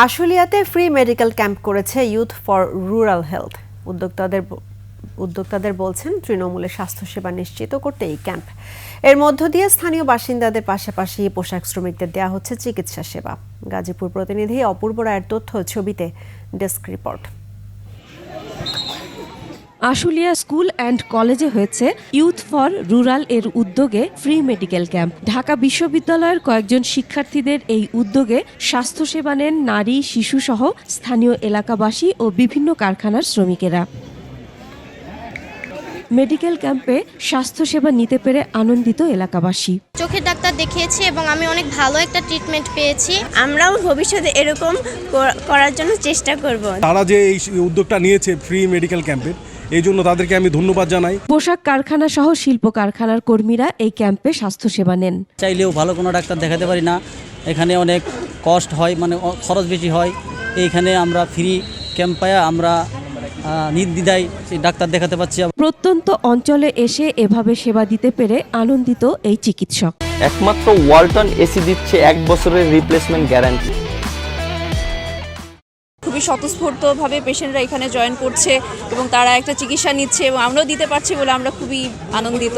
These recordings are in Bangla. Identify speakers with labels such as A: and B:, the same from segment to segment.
A: আশুলিয়াতে ফ্রি মেডিকেল ক্যাম্প করেছে ইউথ ফর রুরাল হেলথ। উদ্যোক্তাদের বলছেন তৃণমূলের স্বাস্থ্যসেবা নিশ্চিত করতে এই ক্যাম্প। এর মধ্য দিয়ে স্থানীয় বাসিন্দাদের পাশাপাশি পোশাক শ্রমিকদের দেওয়া হচ্ছে চিকিৎসা সেবা। গাজীপুর প্রতিনিধি অপূর্ব রায়ের তথ্য ছবিতে desk report.
B: Ashulia school and কলেজে হয়েছে ইউথ ফর রুরাল এর উদ্যোগে ফ্রি মেডিকেল ক্যাম্প। ঢাকা বিশ্ববিদ্যালয়ের কয়েকজন শিক্ষার্থীদের এই উদ্যোগে স্বাস্থ্যসেবা নেন নারী, শিশু সহ স্থানীয় এলাকাবাসী ও বিভিন্ন কারখানার শ্রমিকেরা। মেডিকেল ক্যাম্পে স্বাস্থ্যসেবা নিতে পেরে আনন্দিত এলাকাবাসী।
C: চোখের ডাক্তার দেখিয়েছি এবং আমি অনেক ভালো একটা ট্রিটমেন্ট পেয়েছি। আমরাও ভবিষ্যতে এরকম করার জন্য চেষ্টা করব।
D: তারা যে এই উদ্যোগটা নিয়েছে ফ্রি মেডিকেল ক্যাম্পের, এই জন্য তাদেরকে আমি ধন্যবাদ জানাই।
B: পোশাক কারখানা সহ শিল্প কারখানার কর্মীরা এই ক্যাম্পে স্বাস্থ্যসেবা নেন।
E: চাইলেও ভালো কোনো ডাক্তার দেখাতে পারি না, এখানে অনেক কস্ট হয়, মানে খরচ বেশি হয়। এইখানে আমরা ফ্রি ক্যাম্প পায়া আমরা নির্দ্বিধায় ডাক্তার দেখাতে পাচ্ছি।
B: প্রত্যন্ত অঞ্চলে এসে এভাবে সেবা দিতে পেরে আনন্দিত এই চিকিৎসক।
F: একমাত্র ওয়ালটন এসি দিচ্ছে 1 বছরের রিপ্লেসমেন্ট গ্যারান্টি।
G: খুবই স্বতঃস্ফূর্তভাবে পেশেন্টরা এখানে জয়েন করছে এবং তারা একটা চিকিৎসা নিচ্ছে এবং আমরাও দিতে পারছি বলে আমরা খুবই আনন্দিত।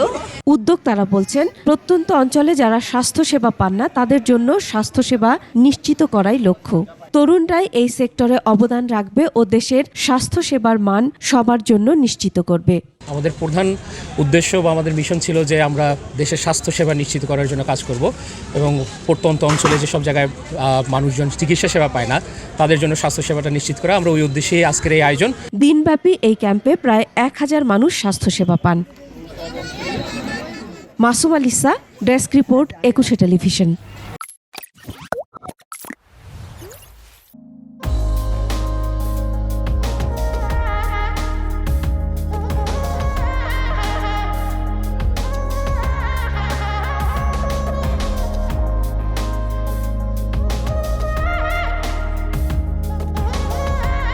B: উদ্যোক্তারা বলছেন প্রত্যন্ত অঞ্চলে যারা স্বাস্থ্যসেবা পান না তাদের জন্য স্বাস্থ্যসেবা নিশ্চিত করাই লক্ষ্য। তরুণরাই এই সেক্টরে অবদান রাখবে ও দেশের স্বাস্থ্যসেবার মান সবার জন্য নিশ্চিত করবে।
H: আমাদের প্রধান উদ্দেশ্য বা আমাদের মিশন ছিল যে আমরা দেশের স্বাস্থ্যসেবা নিশ্চিত করার জন্য কাজ করব এবং প্রত্যন্ত অঞ্চলে যেসব জায়গায় মানুষজন চিকিৎসা সেবা পায় না তাদের জন্য স্বাস্থ্যসেবাটা নিশ্চিত করা। আমরা ওই উদ্দেশ্যেই আজকের এই আয়োজন।
B: দিনব্যাপী এই ক্যাম্পে প্রায় 1000 মানুষ স্বাস্থ্যসেবা পান। Masum আলিসা, desk report, 21 television.